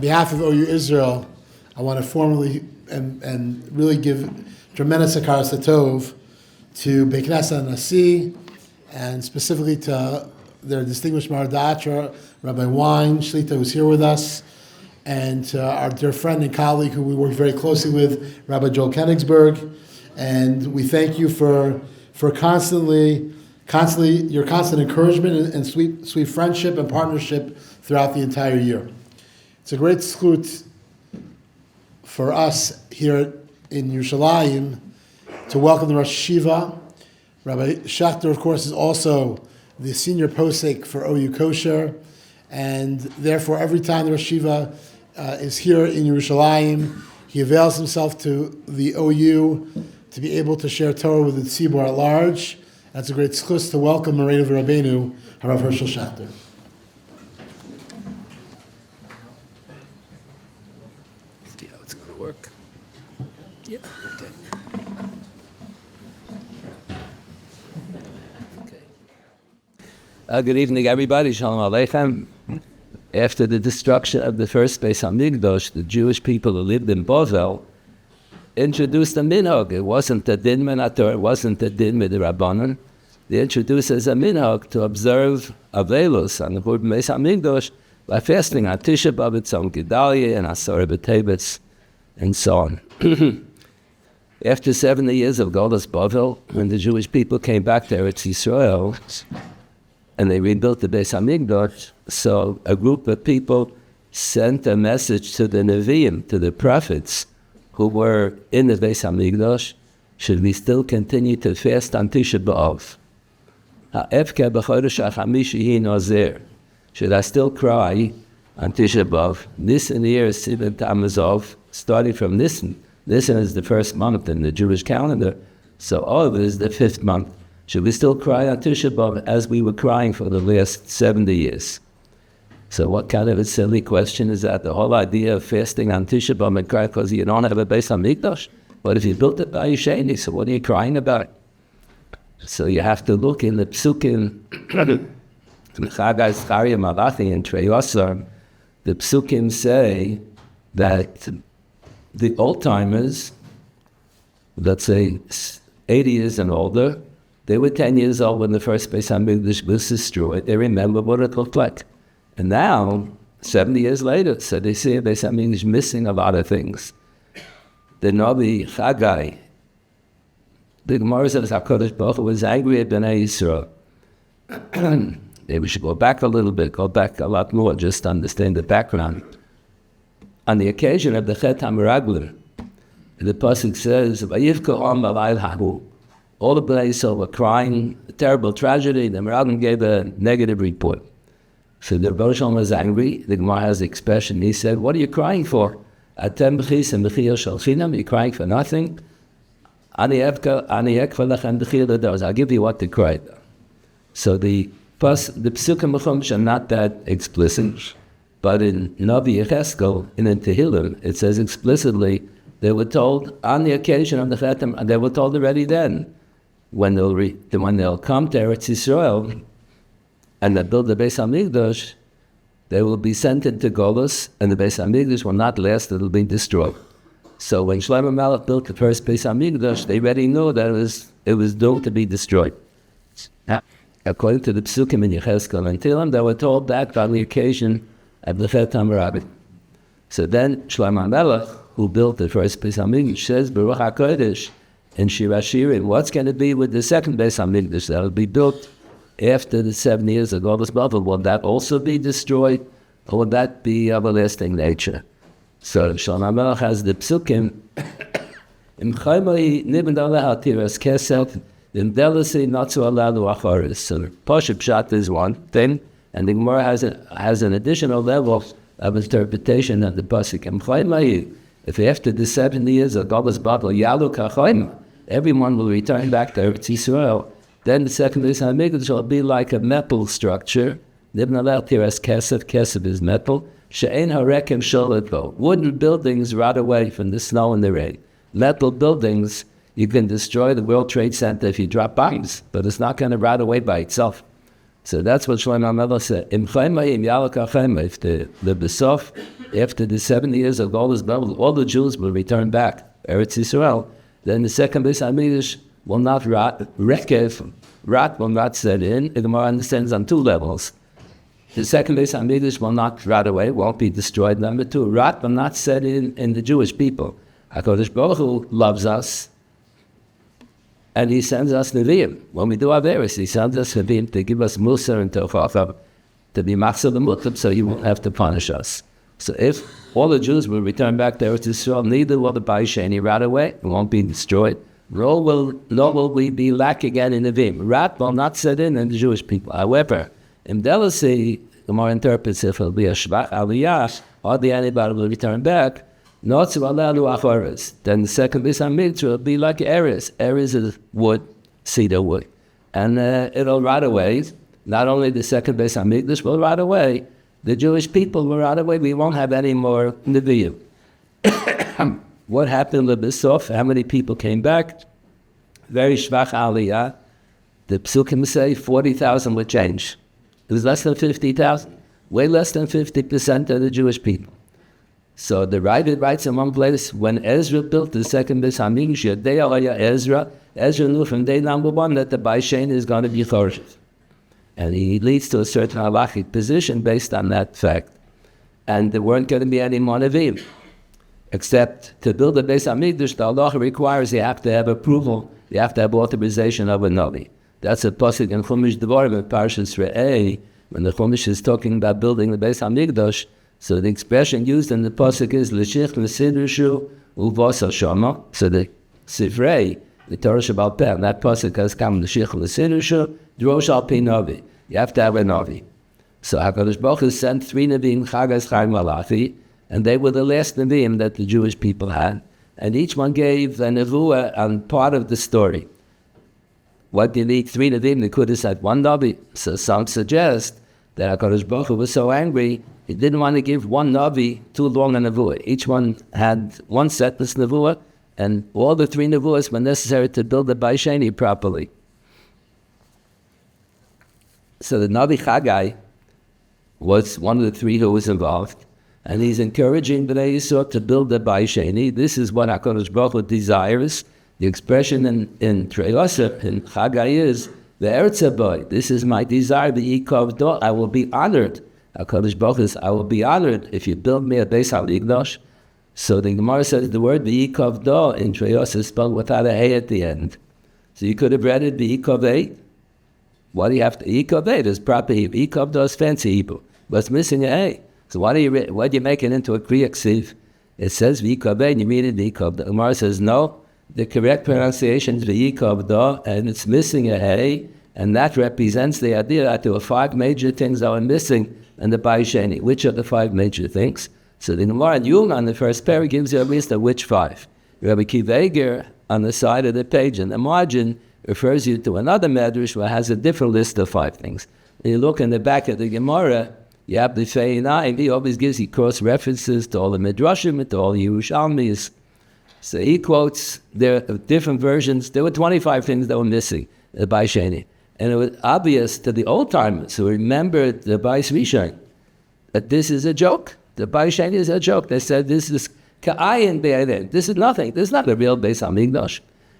behalf of OUisrael, I want to formally and really give tremendous hakaras hatov to Beit Knesset Nasi, and specifically to their distinguished Maradatra, Rabbi Wein, Shlita, who's here with us, and to our dear friend and colleague who we work very closely with, Rabbi Joel Koenigsberg. And we thank you for constantly your constant encouragement and sweet friendship and partnership throughout the entire year. It's a great zchut for us here in Yerushalayim to welcome the Rosh Yeshiva. Rabbi Schachter, of course, is also the senior posek for OU Kosher, and therefore every time the Rosh Yeshiva is here in Yerushalayim, he avails himself to the OU to be able to share Torah with the tzibur at large. That's a great zchus to welcome Moreinu Rabbeinu, Harav Hershel Schachter. See how it's going to work. Yeah. Okay. Good evening, everybody. Shalom Aleichem. After the destruction of the first Beis Hamikdash, the Jewish people who lived in Bavel introduced a minhag. It wasn't a din min haTorah, it wasn't a din with the Rabbanon. They introduced as a minhag to observe Avelos on the Churban Beis Hamikdash by fasting on Tisha B'Av, Tzom Gedalia, and Asara B'Tevetz, and so on. After 70 years of Golus Bavel, when the Jewish people came back to Eretz Yisrael, and they rebuilt the Beis Hamikdash, so a group of people sent a message to the Nevi'im, to the prophets, who were in the Beis Hamikdash, should we still continue to fast on Tisha B'Av? Should I still cry on Tisha B'Av? Nisan year is Sivan Tamazov, starting from Nisan. Nisan is the first month in the Jewish calendar, so Av is the 5th month. Should we still cry on Tisha B'Av as we were crying for the last 70 years? So what kind of a silly question is that? The whole idea of fasting on Tisha B'Av and crying because you don't have a Beis Hamikdash? What if you built it by Yisheni? So what are you crying about? So you have to look in the Psukim, Chagai Zcharia Malachi and Treyosar. The Psukim say that the old-timers, let's say 80 years and older, they were 10 years old when the first Beis Hamikdash was destroyed. They remember what it looked like. And now, 70 years later, so they see Beis Hamikdash missing a lot of things. The Navi Chagai, the Gemara says HaKadosh Baruch Hu was angry at Bnei Yisrael. Maybe we should go back a little bit, go back a lot more, just to understand the background. On the occasion of the Chet HaMeraglim, the Pasuk says, Vayivka Om Alayl Hahu. All the Bnei Yisrael were crying, a terrible tragedy. The Meraglim gave a negative report. So the Rebbe Shalom was angry. The Gemara has the expression. He said, what are you crying for? Atem b'chis and b'chiyah shel chinam. You're crying for nothing? Ani ekva lechem b'chiyah l'dos. I'll give you what to cry about. So the Psukim Chumash are not that explicit, but in Navi Yecheskel, in the Tehillim, it says explicitly, they were told on the occasion of the Chetem, and they were told already then, when they'll come to Eretz Yisrael and they build the Beis Hamikdash, they will be sent into Golus, and the Beis Hamikdash will not last; it will be destroyed. So when Shlomo Melech built the first Beis Hamikdash, they already knew that it was doomed to be destroyed. According to the Psukim in Yecheskel and Tehillim, they were told that on the occasion of the Chet HaMeraglim. So then Shlomo Melech, who built the first Beis Hamikdash, says Baruch HaKodesh in Shir HaShirim, what's going to be with the second Beis Hamikdash that will be built after the 7 years of Golus Bavel? Will that also be destroyed, or will that be everlasting nature? So Shlomo Melech has the Psukim, Im Chaimai Nibn Aleh Tiras Kesef, Im Delasi not to allow the Acharis. So Pashup Pshat is one thing, and the Gemara has an additional level of interpretation of the Pasuk. Im Chaimai, if after the 70 years of Golus Bavel, Yalu Kachayim, everyone will return back to Eretz Yisrael, then the second Beis Hamikdash will be like a metal structure. Nibn Aleh Tiras Kesef, Kesef is metal. She'ein harekem sholetvo. Wooden buildings rot away from the snow and the rain. Metal buildings, you can destroy the World Trade Center if you drop bombs, but it's not going to rot away by itself. So that's what Shlomo Melech said. Im Chayma, im Yalaka Chayma, if the Besof, after the 70 years of all the Jews will return back, Eretz Yisrael, then the second Beis HaMikdash will not rot, rot will not set in. The Gemara understands on two levels. The second Beis HaMikdash will not rot away, won't be destroyed. Number two, rot will not set in the Jewish people. HaKadosh Baruch Hu loves us, and He sends us Nevi'im. When we do Averis, He sends us Nevi'im to give us Musa and Tochachav, to be Machzor the Mutab, so He won't have to punish us. So if all the Jews will return back to Eretz Yisrael, neither will the Bayis Sheni rot away, it won't be destroyed. Nor will we be lacking again in Nevi'im. Rat will not set in the Jewish people. However, in Delasi, the more interprets if it'll be a Shvach Aliyah, hardly anybody will return back. Not to allow Acharas. Then the second Beis HaMikdash will be like Eres. Eres is wood, cedar wood. And it'll rot away. Not only the second Beis HaMikdash will rot away, the Jewish people will rot away. We won't have any more Nevi'im. What happened to Besof? How many people came back? Very Shvach Aliyah. The Psukim say 40,000 would change. It was less than 50,000. Way less than 50% of the Jewish people. So the Rabbit writes in one place, when Ezra built the second Beis HaMikdash, Ezra knew from day number one that the Bayis Sheni is going to be Chorshev. And he leads to a certain halachic position based on that fact. And there weren't going to be any more Nevi'im. Except to build the Beis HaMikdash, the halacha requires you have to have approval, you have to have authorization of a Navi. That's a pasuk in Chumash Devarim in Parshas Re'eh, when the Chumash is talking about building the Beis HaMikdash. So the expression used in the pasuk is l'shich l'sidushu uvos hashama. So the Sifrei, the Torah Shabbat Peh, that pasuk has come l'shich l'sidushu drosh al pi navi. You have to have a navi. So HaKadosh Baruch Hu sent 3 Nevi'im, Chagas, Chaim, Malachi, and they were the last Nevi'im that the Jewish people had. And each one gave a nevuah on part of the story. What do you need 3 Nevi'im? They could have said 1 Navi. So some suggest that HaKadosh Baruch Hu was so angry, He didn't want to give 1 Navi too long a nevuah. Each one had 1 sentence nevuah, and all the 3 nevuahs were necessary to build the Bayis Sheni properly. So the Navi Chagai was one of the 3 who was involved, and he's encouraging Bnei Yisrael to build the Bayis Sheni. This is what HaKadosh Baruch Hu desires. The expression in TORAH, in Chagai is, the Eretz Haboy, this is my desire, the Yikov Do, I will be honored. HaKadosh Baruch Hu says, I will be honored if you build me a Beis HaMikdash. So the Gemara says the word V'yikov Do in TORAH is spelled without a hey at the end. So you could have read it V'yikov eight. Why do you have to? Yikov eight is proper Hebrew. Yikov Do is fancy Hebrew, but it's missing a hey. So why do you make it into a Kriya Ksiv? It says V'yikov eight and you read it V'yikov Do. The Gemara says no. The correct pronunciation is V'yikov Do, and it's missing a hey, and that represents the idea that there were 5 major things that were missing in the Bayis Sheni. Which are the 5 major things? So the Gemara in Yuma on the first pair gives you a list of which 5. Rabbi Kiva Eger on the side of the page in the margin refers you to another medrash where it has a different list of 5 things. When you look in the back of the Gemara, you have the Feinayim. He always gives you cross references to all the midrashim, to all the Yerushalmis. So he quotes there are different versions. There were 25 things that were missing in the Bayis Sheni. And it was obvious to the old-timers who remembered the Bayis Rishon that this is a joke. The Bayis Sheni is a joke. They said this is ka'ayin be'edim. This is nothing. This is not the real Beis HaMikdash.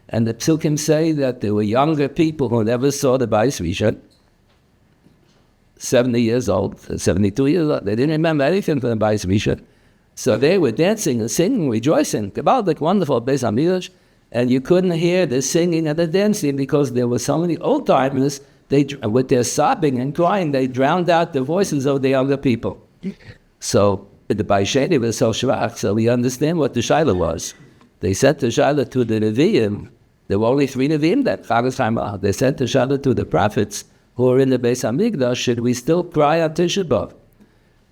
And the Psukim say that there were younger people who never saw the Bayis Rishon, 70 years old, 72 years old. They didn't remember anything from the Bayis Rishon. So they were dancing and singing, rejoicing about the wonderful Beis HaMikdash. And you couldn't hear the singing and the dancing because there were so many old-timers, with their sobbing and crying, they drowned out the voices of the younger people. So the Bayis Sheni was so shvach, so we understand what the Shaila was. They sent the Shaila to the Nevi'im. There were only 3 Nevi'im that they sent the Shaila to the prophets who were in the Beis HaMikdash. Should we still cry on Tisha B'Av?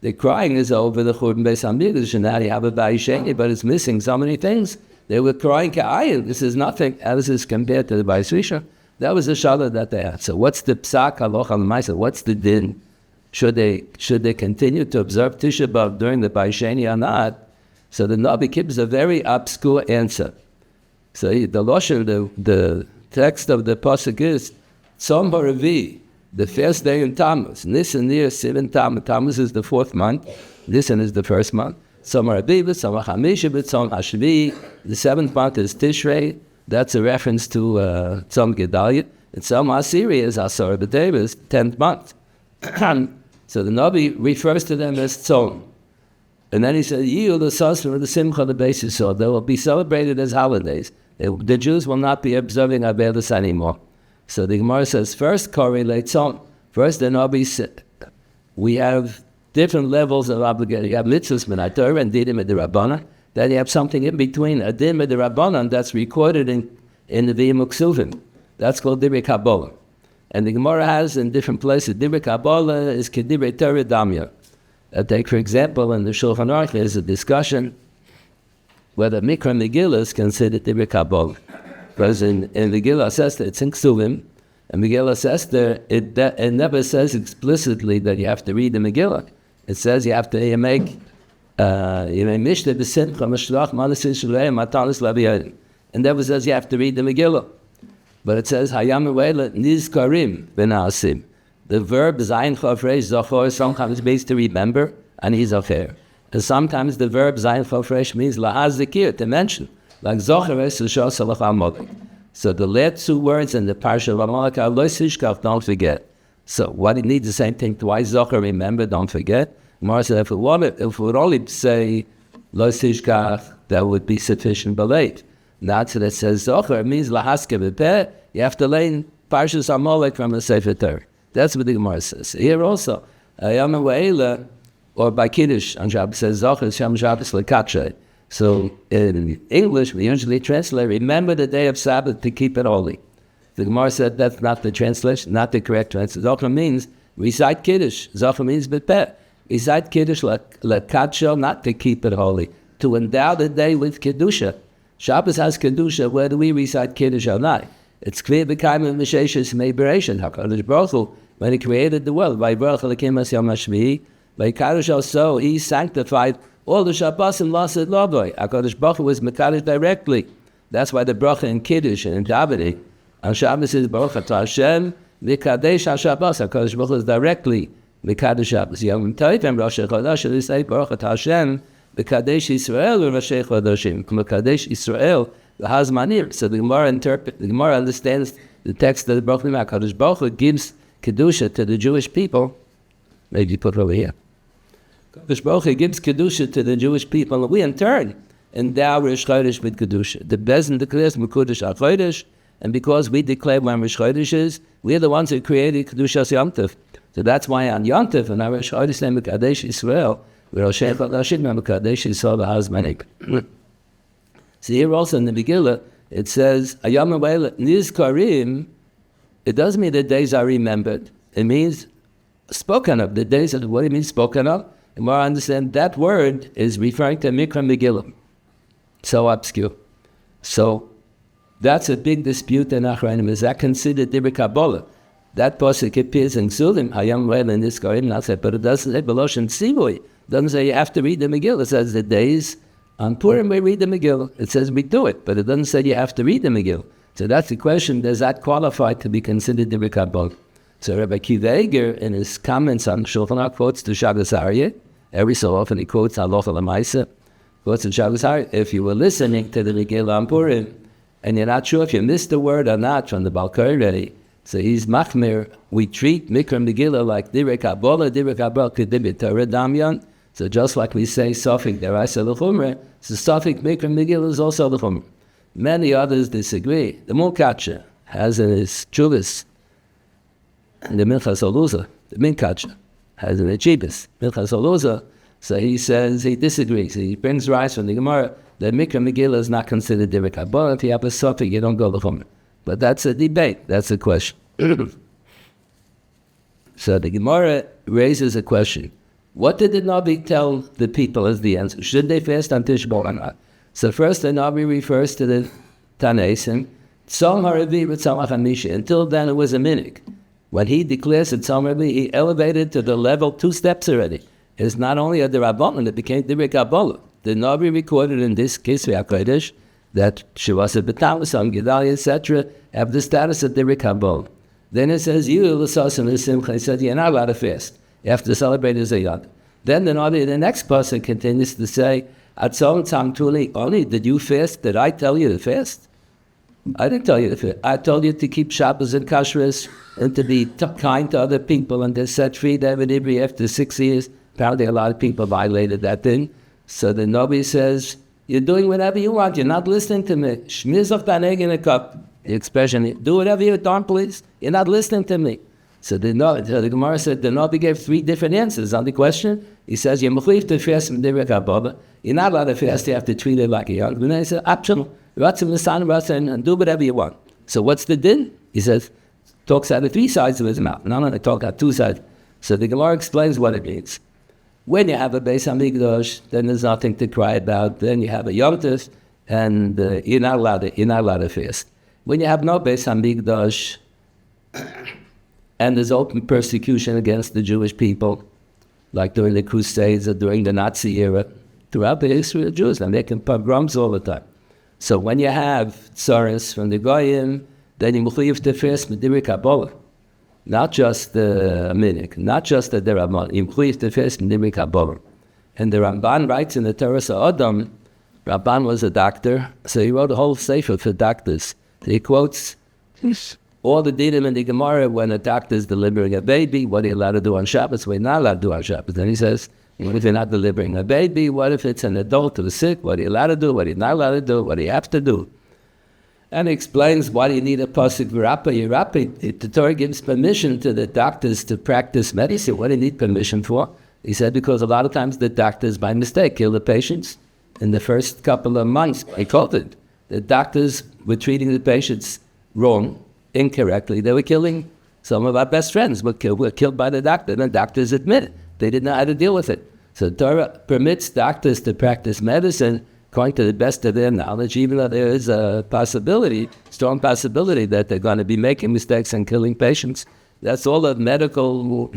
The crying is over the Churban Beis HaMikdash, and now you have a Bayis Sheni, but it's missing so many things. They were crying ka'ayin. This is nothing. How does this compare to the Bayis Rishon? That was the Shaila that they had. So what's the psak halacha l'maisa? What's the din? Should they continue to observe Tisha B'Av during the Bayis Sheni or not? So the Navi gives a very obscure answer. So the text of the pasuk is Tzom Haravi. the first day in Tammuz. Nisan near Sivan Tammuz. Tammuz is the 4th month. Nisan is the 1st month. Tzom Rabibah, Tzom Hamisha, Tzom Hashvi. The 7th month is Tishrei. That's a reference to Tzom Gedalia. And Tzom Asiri is Asara B'Tevis, 10th month. So the Navi refers to them as Tzom. And then he said, Yiyu the Sasra, the Simcha, the basis. So they will be celebrated as holidays. The Jews will not be observing Avedis anymore. So the Gemara says, first correlates on. First, the Navi said, we have different levels of obligation. You have mitzvahs minat Torah and dinim midrabanan. Then you have something in between, a din midrabanan that's recorded in the V'im Uksuvim. That's called Divrei Kabbalah. And the Gemara has in different places, Divrei Kabbalah is Kedivrei Torah Damya. Take, for example, in the Shulchan Aruch, there's a discussion whether Mikra Megillah is considered Divrei Kabbalah. Because in Megillah says that it's in Ksuvim, and Megillah says there, it never says explicitly that you have to read the Megillah. It says you have to make Mishnah B'Simcha Mashlach Manasis Shuleim Matanis Laviyadim. And never says you have to read the Megillah. But it says Hayam Eweila Nizkarim B'Naasim. The verb Zayin Chav Reish Zachor sometimes means to remember, and he's affair. And sometimes the verb Zayin Chav Reish means Lahazikir, to mention. Like Zocher es Shos Salach HaMolek. So the last 2 words in the Parsha of Amalek are Lo Sishkach, don't forget. So what it needs the same thing twice, Zocher, remember, don't forget. Gemara said if we would only say Lo Sishkach, that would be sufficient belief. Not that it says Zocher, it means Lahaske B'Peh, you have to learn Parshas Amalek from the Sefer Torah. That's what the Gemara says. Here also, Yom Ha'Eila, or by Kiddush, on Shabbos says Zocher, Shem Shabbos L'Katshei. So in English, we usually translate, remember the day of Sabbath to keep it holy. The Gemara said that's not the translation, not the correct translation. Zocher means recite Kiddush. Zocher means B'Peh. Recite Kiddush L'Katshei, not to keep it holy, to endow the day with Kedusha. Shabbos has Kedusha, whether we recite Kiddush or not. It's clear b'kaim of Mesheshes Meiberation. HaKadosh Baruch Hu, when he created the world, by Baruch Elokim as Yom HaShvi'i, by Kadosh also, he sanctified all the Shabbos and Lasset Lovoi. HaKadosh Baruch Hu was Mekadosh directly. That's why the bracha in Kiddush and in Davening, on Shabbos is Baruch Atah Hashem, Mekadesh HaShabbos. HaKadosh Baruch Hu is directly Mekadosh Shabbos. Yom Tov and Rosh Chodesh, they say Baruch Atah Hashem, Mekadesh Yisrael or Rosh Chodeshim. Mekadesh Yisrael, the Hazmanir. So the Gemara understands the text of the Baruch Hu. HaKadosh Baruch Hu gives Kedusha to the Jewish people. Maybe put it over here. HaKadosh Baruch Hu gives Kedusha to the Jewish people, and we in turn endow Rosh Chodesh with Kedusha. The Bezdin declares Mekudesh HaChodesh, and because we declare when Rosh Chodesh is, we're the ones who created Kedushas Yom Tov. So that's why on Yom Tov, and our Rosh Chodesh name Mekadesh Yisrael, we're Rosh Chodeshim Mekadesh Yisrael Hazmanik. So here also in the Megillah, it says, Ayam Eweila Nizkarim. It doesn't mean the days are remembered. It means spoken of. The days of, what do you mean spoken of? And more I understand, that word is referring to Mikra Megillah. So obscure. So that's a big dispute in Achrayim. Is that considered Divrei Kabbalah? That pasuk appears in Sulim, Hayam Eweila Nizkarim, but it doesn't say Beloshen Tzivui. It doesn't say you have to read the Megillah. It says the days on Purim we read the Megillah. It says we do it, but it doesn't say you have to read the Megillah. So that's the question, does that qualify to be considered Divrei Kabbalah? So Rabbi Akiva Eiger, in his comments on Shulchan Aruch, quotes to Shabbos Aryeh. Every so often he quotes Halacha L'Maisa, quotes to Shabbos Aryeh. If you were listening to the Megillah on Purim, and you're not sure if you missed a word or not from the Balkarei, so he's Machmir, we treat Mikra Megillah like Divrei Kabbalah K'Divrei Torah Damyan. So just like we say Sofik Deraisa L'Chumrah, so Sofik Mikra Megillah is also L'Chumrah. Many others disagree. The Mulkacha has in his Chuvas, the Minchas Oluza, the Minkacha has in the Chibis, Minchas Oluza, so he says he disagrees. He brings rise from the Gemara that Mikra Megillah is not considered Divrei Kabbalah. If you have a Sofik, you don't go L'Chumrah. But that's a debate, that's a question. So the Gemara raises a question. What did the Navi tell the people as the answer? Should they fast on Tisha B'Av or not? So first the Navi refers to the Tanaisim, Tzom HaRavi V'Tzom HaChamisha. Until then it was a minik. When he declares that Tzom HaRavi, he elevated to the level 2 steps already. It's not only a D'Rabbanan, it became Divrei Kabbalah. The Navi recorded in this Kisvei HaKodesh that Shavasa B'Tamus, Gedalia, etc. have the status of Divrei Kabbalah. Then it says, you l'sasim l'simcha. He said, you're not allowed to fast. You have to celebrate as a yad. Then the next person continues to say, at some time, only did you fast? Did I tell you to fast? I didn't tell you to fast. I told you to keep Shabbos and kashrus and to be kind to other people and to set free David Ibri after 6 years. Apparently a lot of people violated that thing. So the Navi says, you're doing whatever you want. You're not listening to me. Shmizach dein eigener Kopf. The expression, do whatever you want, please. You're not listening to me. So the Gemara said, the Navi gave 3 different answers on the question. He says, you're mechuyev to fast from Divrei Kabbalah. You're not allowed to fast. You have to treat it like a young. And he said, optional. And do whatever you want. So what's the din? He says, talks out of 3 sides of his mouth. No, I talk out 2 sides. So the Gemara explains what it means. When you have a Beis Hamikdash, then there's nothing to cry about. Then you have a Yom Tov, and you're not allowed to fast. When you have no Beis Hamikdash, and there's open persecution against the Jewish people, like during the Crusades or during the Nazi era, throughout the history of Jews, they're making pogroms all the time. So when you have tsaras from the Goyim, then you mechuyev to fast Divrei Kabbalah. Not just the minik, not just the Ramban. You mechuyev to fast Divrei Kabbalah. And the Ramban writes in the TORAH Adam, Ramban was a doctor, so he wrote a whole sefer for doctors. He quotes all the dinim in the Gemara when a doctor is delivering a baby, what are you allowed to do on Shabbos, what are you not allowed to do on Shabbos. Then he says, what if you're not delivering a baby? What if it's an adult who's sick? What are you allowed to do? What are you not allowed to do? What do you have to do? And he explains why do you need a pasuk v'rappa. The Torah gives permission to the doctors to practice medicine. What do you need permission for? He said because a lot of times the doctors, by mistake, kill the patients. In the first couple of months, he called it. The doctors were treating the patients wrong, incorrectly. They were killing some of our best friends. Were killed by the doctor. And the doctors admit it. They didn't know how to deal with it. So the Torah permits doctors to practice medicine according to the best of their knowledge, even though there is a possibility, strong possibility, that they're going to be making mistakes and killing patients. That's all of medical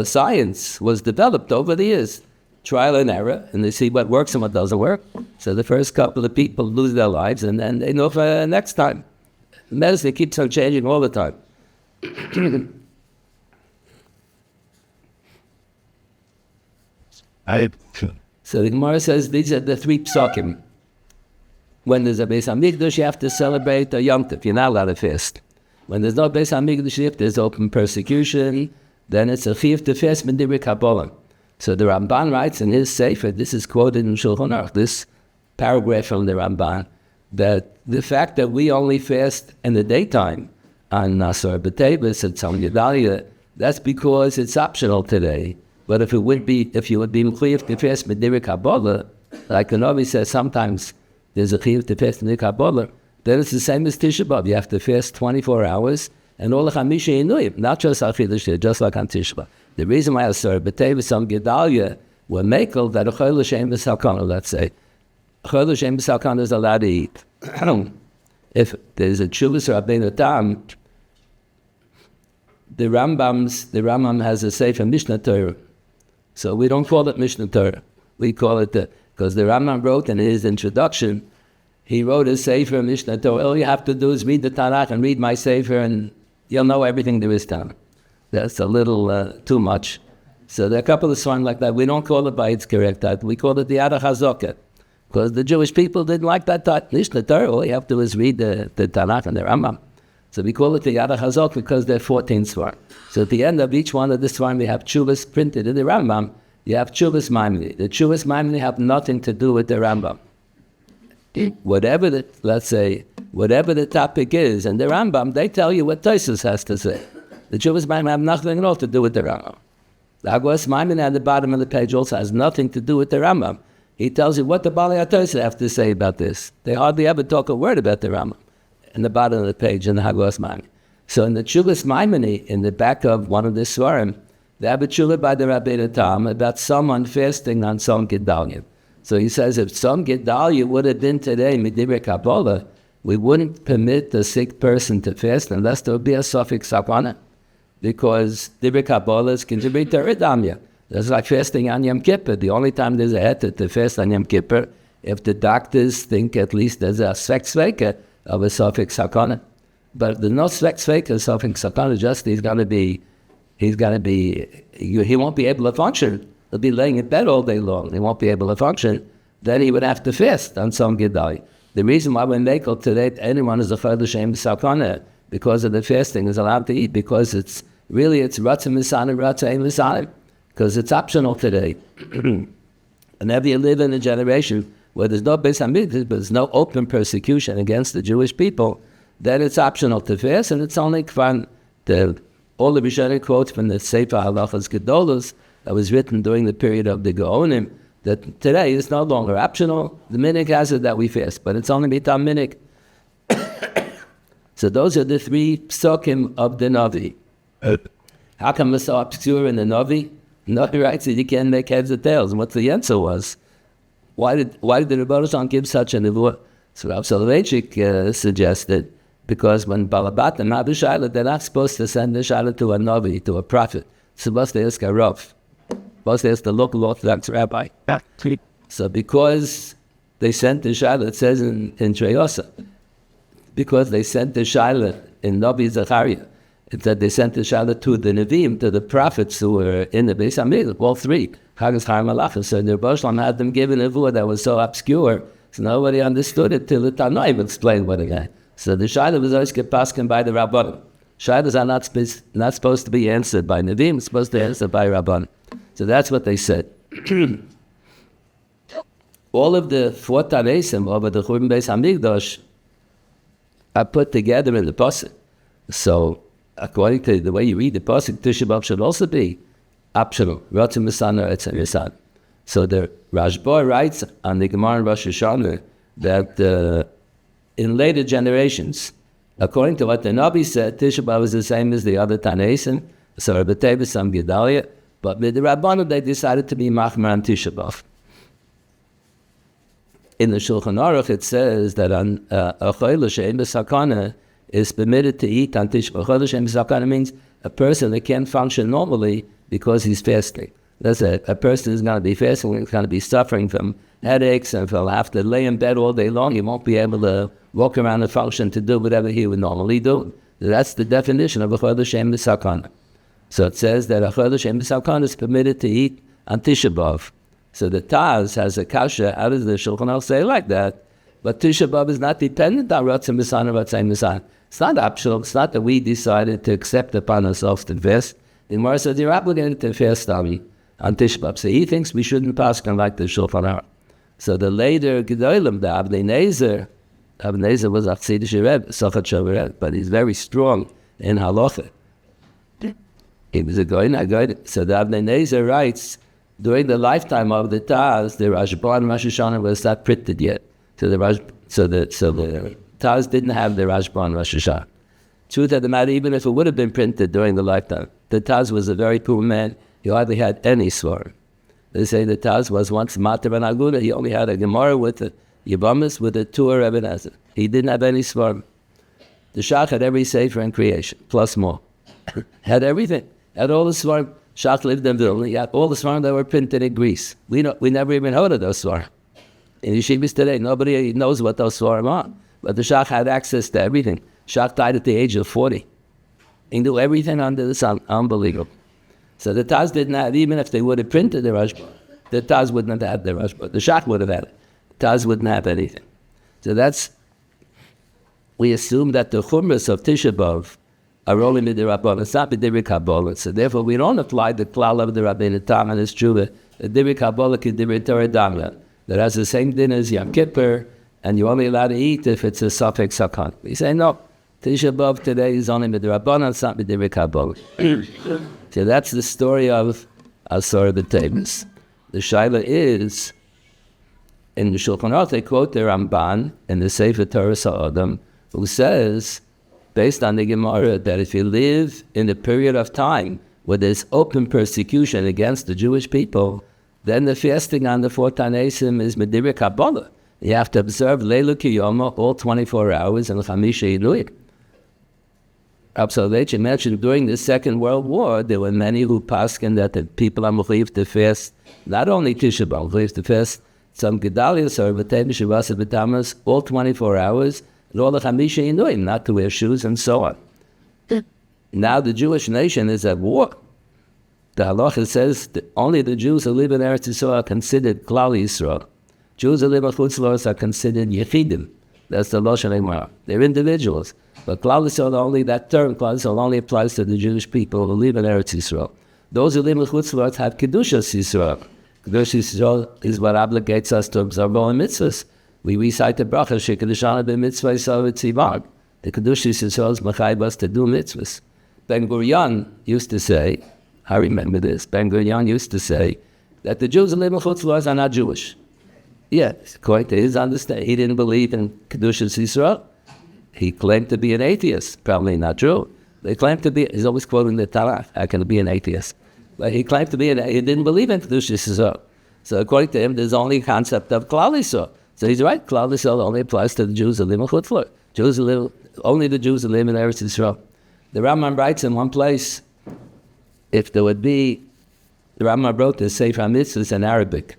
science was developed over the years. Trial and error, and they see what works and what doesn't work. So the first couple of people lose their lives, and then they know for next time. Medicine keeps on changing all the time. So the Gemara says these are the 3 psakim. When there's a Beis Hamikdash, you have to celebrate a Yom Tov. You're not allowed to fast. When there's no Beis Hamikdash, if there's open persecution, then it's a chiyuv to fast min divrei Kabbalah. So the Ramban writes in his sefer, this is quoted in Shulchan Aruch, this paragraph from the Ramban, that the fact that we only fast in the daytime on Asara B'Tevis and Tzom Gedalia, that's because it's optional today. But if you would be mechuyev to fast min divrei Kabbalah, like the Navi says, sometimes there's a chiyuv to fast min divrei Kabbalah, then it's the same as Tisha B'Av. You have to fast 24 hours, and all the Chamisha Yinuyim, not just Al Chidush, just like on Tisha B'Av. The reason why Asara B'Tevis, Tzom Gedalia were makel that a chol l'shem b'salkana, let's say, chol l'shem b'salkana is allowed to eat. If there's a Tshuvas Rabbeinu Tam, the Rambam has a sefer Mishnah Torah. So we don't call it Mishnah Torah. We call it because the Rambam wrote in his introduction, he wrote a sefer Mishnah Torah. All you have to do is read the Tanakh and read my sefer, and you'll know everything there is to. That's a little too much. So there are a couple of songs like that. We don't call it by its correct title. We call it the Ada Chazokah, because the Jewish people didn't like that title. Mishnah Torah. All you have to do is read the Tanakh and the Rambam. So we call it the Ada Chazok because they're 14 svarim. So at the end of each one of the svarim, we have tshuvas printed in the Rambam. You have tshuvas maimoni. The tshuvas maimoni have nothing to do with the Rambam. Whatever the topic is, and the Rambam, they tell you what Tosfos has to say. The tshuvas maimoni have nothing at all to do with the Rambam. The Hagos Maimoni at the bottom of the page also has nothing to do with the Rambam. He tells you what the Balei HaTosfos have to say about this. They hardly ever talk a word about the Rambam in the bottom of the page in the Hagos Maimoni. So in the Tshuvas Maimoni, in the back of one of the Svarim, they have a tshuva by the Rabbeinu Tam about someone fasting on Tzom Gedalia. So he says if Tzom Gedalia would have been today, Midivrei Kabbalah, we wouldn't permit the sick person to fast unless there would be a suffix sakana. Because Divrei Kabbalah is considered Teridamya. That's like fasting on Yom Kippur. The only time there's a heter to fast on Yom Kippur, if the doctors think at least there's a sveka of a suffix sakana. But the no sveka suffering sakana just he won't be able to function. He'll be laying in bed all day long. He won't be able to function. Then he would have to fast on some Gedai. The reason why we're makel today, anyone is a chayil l'shem sakana, because of the fasting is allowed to eat, because it's ratzah misanim, ratzah ein misanim, because it's optional today. Whenever you live in a generation where there's no Beis Hamikdash, but there's no open persecution against the Jewish people, then it's optional to fast, and it's only all the Rishonim quotes from the Sefer Halachas Gedolos that was written during the period of the Gaonim, that today is no longer optional. The minhag has it that we fast, but it's only mitam minhag. So those are the three psukim of the Navi. How come it's so obscure in the Navi? Navi writes that you can't make heads or tails. And what the answer was? Why did the Rebbe Shalom give such a nevuah? So Rav Soloveitchik suggested, because when Balabatim have a shayla, they're not supposed to send the shayla to a Navi, to a prophet. It's supposed to ask a Rav. Supposed to ask the local Orthodox rabbi. So because they sent the shayla, it says in Treyosa, because they sent the shayla in Navi Zachariah, it said they sent the shayla to the Nevi'im, to the prophets who were in the Beis Hamikdash, all three. Chagas Chayim Malacha. So the Rebbe Shalom had them give a nevuah that was so obscure, so nobody understood it till the Tanoim explained what it meant. So the shayla was always gepasken by the Rabbanim. Shaylas are not supposed to be answered by Nevi'im, it's supposed to be answered by Rabbanim. So that's what they said. All of the four Tanesim over the Churban Beis Hamikdash are put together in the pasuk. So according to the way you read the pasuk, Tisha B'Av should also be optional. Ratzah Misana, Etzem Yisad. So the Rashba writes on the Gemara in Rosh Hashanah that in later generations, according to what the Nabi said, Tisha B'Av is the same as the other Tanesim, so Rebbe Tevis, some Gedalia, but with the Rabbanim they decided to be Machmer on Tisha B'Av. In the Shulchan Aruch it says that a chayil she'ein b'sakana is permitted to eat on Tisha B'Av. A chayil she'ein b'sakana means a person that can't function normally because he's fasting. That's it. A person is going to be fasting, he's going to be suffering from headaches, and he'll have to lay in bed all day long. He won't be able to walk around and function to do whatever he would normally do. That's the definition of a chayil she'ein b'sakana. So it says that a chayil she'ein b'sakana is permitted to eat on Tisha B'Av. So the Taz has a kasha, how does the Shulchan Aruch say like that? But Tisha B'Av is not dependent on Ratzah Misana, Ratzah Misana. It's not optional. It's not that we decided to accept upon ourselves to fast. The Gemara says you're obligated to fast on Tisha B'Av. So he thinks we shouldn't pass on like the Shulchan Aruch. So the later Gedolim, the Avnei Nezer was a Chassidish Rebbe, Sochat Shavuot, but he's very strong in halacha. He was a goyin. So the Avnei Nezer writes, during the lifetime of the Taz, the Rashba and Rosh Hashanah was not printed yet. So the Taz didn't have the Rashba and Rosh Hashanah. Truth of the matter, even if it would have been printed during the lifetime, the Taz was a very poor man. He hardly had any svarim. They say the Taz was once Matar and Aguna. He only had a Gemara with a Yebamis with a Torah Rebbe Nazir. He didn't have any svarim. The Shach had every sefer in creation, plus more. Had everything. Had all the svarim. Shach lived in Vilna. He had all the svarim that were printed in Greece. We never even heard of those svarim. In yeshivas today, nobody knows what those svarim are. But the Shach had access to everything. Shach died at the age of 40. He knew everything under the sun. Unbelievable. So the Taz didn't have, even if they would have printed the Rashba, the Taz wouldn't have had the Rashba. The Shach would have had it. The Taz wouldn't have anything. So we assume that the Chumras of Tisha B'Av are only midirabbanan. It's not midirik Kabbalah. So therefore we don't apply the klal of the Rabbeinu Tam and his tshuva. The dirik Kabbalah can dirik Torah Damya. That has the same din as Yom Kippur, and you're only allowed to eat if it's a Safek Sakan. We say no. Tisha B'Av today is only midirabbanan. It's not midirik Kabbalah. So that's the story of Asara b'Tevis. The shaila is, in the Shulchan Aruch, they quote the Ramban in the Sefer Torah Sa'adam, who says, based on the Gemara, that if you live in a period of time where there's open persecution against the Jewish people, then the fasting on the 4 Tanesim is Medirik Kabbalah. You have to observe Leilu Kiyoma all 24 hours and Chamisha Yinuik. Observation mentioned during the Second World War, there were many who paskin that the people are mechuyev to fast, not only Tisha B'Av, mechuyev to fast some Gedalias or V'tei B'Shavas B'Tamas all 24 hours, and all the Chamisha Inuim, not to wear shoes and so on. Now the Jewish nation is at war. The halacha says that only the Jews who live in Eretz Yisrael are considered Klal Yisrael. Jews who live in Chutz La'aretz are considered Yechidim. That's the Lashon Emara. They're individuals. But Klal Yisrael, only that term, Klal Yisrael, only applies to the Jewish people who live in Eretz Yisrael. Those who live in Chutz La'aretz have Kedushas Yisrael. Kedushas Yisrael is what obligates us to observe all the mitzvahs. We recite the bracha, Shekadashana b'mitzvah Yisrael v'tzivar. The Kedushas Yisrael is machayv us to do mitzvahs. Ben Gurion used to say, I remember this, Ben Gurion used to say that the Jews who live in Chutz La'aretz are not Jewish. Yeah, according to his understanding, he didn't believe in Kedushas Yisrael. He claimed to be an atheist, probably not true. They claimed to be, he's always quoting the TORAH, how can he be an atheist? But he claimed to be, he didn't believe in Kedushas Yisrael. So according to him, there's only a concept of Klal Yisrael. So he's right, Klal Yisrael only applies to the Jews who live in Chutz La'aretz. Only the Jews who live in Eretz Yisrael. The Rambam writes in one place, if there would be, the Rambam wrote the Sefer HaMitzvahs in Arabic.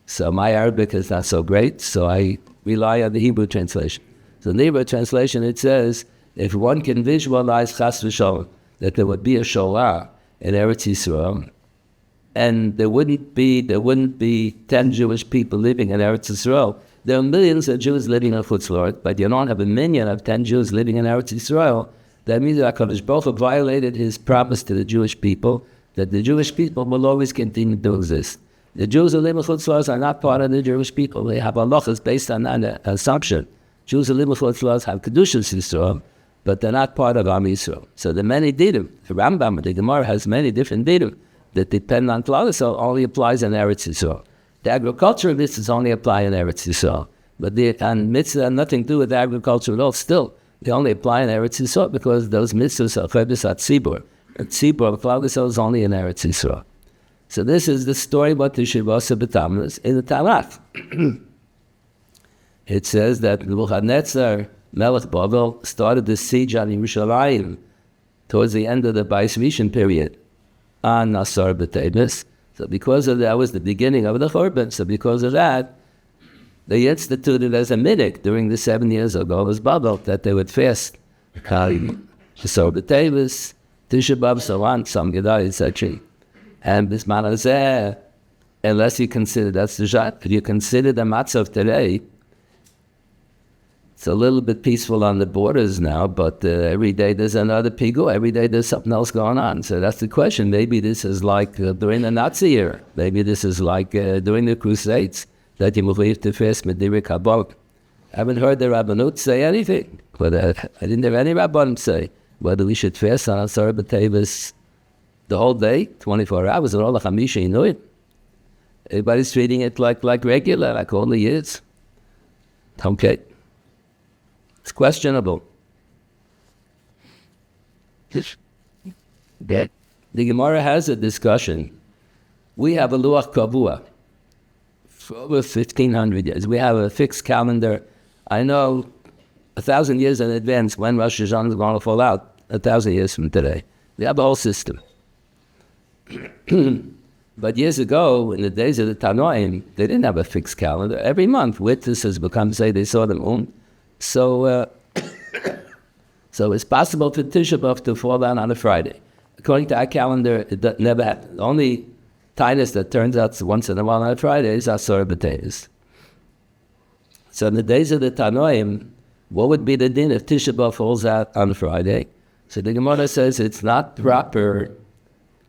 So my Arabic is not so great, so I rely on the Hebrew translation. So in the Hebrew translation it says, if one can visualize Chas v'Sholom, that there would be a Sholah in Eretz Yisrael, and there wouldn't be 10 Jewish people living in Eretz Yisrael. There are millions of Jews living in Chutz La'aretz, but you don't have a million of 10 Jews living in Eretz Yisrael. That means that HaKadosh Baruch Hu violated his promise to the Jewish people that the Jewish people will always continue to exist. The Jews who live in Chutz La'aretz are not part of the Jewish people. They have halachas based on that assumption. Jews who live in Chutz La'aretz have Kedushas Yisrael, but they're not part of OUisrael. So the many dinim, the Rambam, the Gemara has many different dinim that depend on Klal Yisrael, only applies in Eretz Yisrael. The agricultural mitzvahs only apply in Eretz Yisrael. But the mitzvahs have nothing to do with agriculture at all. Still, they only apply in Eretz Yisrael because those mitzvahs are chedus at tzibur. Tzibur, Klal Yisrael is only in Eretz Yisrael. So this is the story about the Shivasa B'Tamuz in the TORAH. It says that Nebuchadnezzar, Melech Bavel, started the siege on Yerushalayim towards the end of the Bais Rishon period on Asara B'Teves. So because of that was the beginning of the Churban. So because of that, they instituted as a minhag during the 7 years of Golus Babel that they would fast Asara B'Teves, Tisha B'Av, so on, some Gedai, etc. And Bisman Hazeh, unless you consider, that's the Zhat, if you consider the matzah of today, it's a little bit peaceful on the borders now, but every day there's another pigu, every day there's something else going on. So that's the question. Maybe this is like during the Nazi era. Maybe this is like during the Crusades, that you move to fast Mediri Kabbalah. I haven't heard the Rabbanut say anything, but I didn't hear any Rabbanim say whether we should fast on Asara B'Teves the whole day, 24 hours, and all the Chamisha, you know it. Everybody's treating it like regular, like all the years. Okay. It's questionable. The Gemara has a discussion. We have a Luach Kavua for over 1,500 years. We have a fixed calendar. I know 1,000 years in advance when Rosh Hashanah is going to fall out, 1,000 years from today. We have a whole system. But years ago, in the days of the Tanoim, they didn't have a fixed calendar. Every month, witnesses would come say they saw the moon. So it's possible for Tisha B'Av to fall down on a Friday. According to our calendar, it never happened. The only tinus that turns out once in a while on a Friday is Asara B'Teves. So in the days of the Tanoim, what would be the din if Tisha B'Av falls out on a Friday? So the Gemara says it's not proper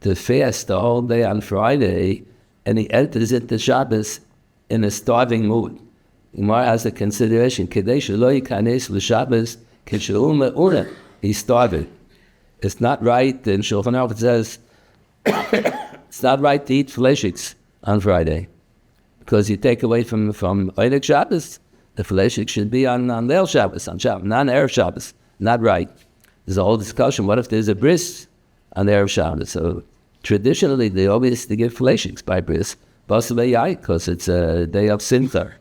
to fast the whole day on Friday, and he enters into Shabbos in a starving mood. Gemara has a consideration. He's starving. It's not right, and Shulchan Aruch says, it's not right to eat fleshiks on Friday, because you take away from Einik Shabbos. The fleshik should be on Leil Shabbos, on Shabbos, not Erev Shabbos. Not right. There's a whole discussion. What if there's a bris on Erev Shabbos? So traditionally, they always used to give fleshiks by bris, because it's a day of Simcha.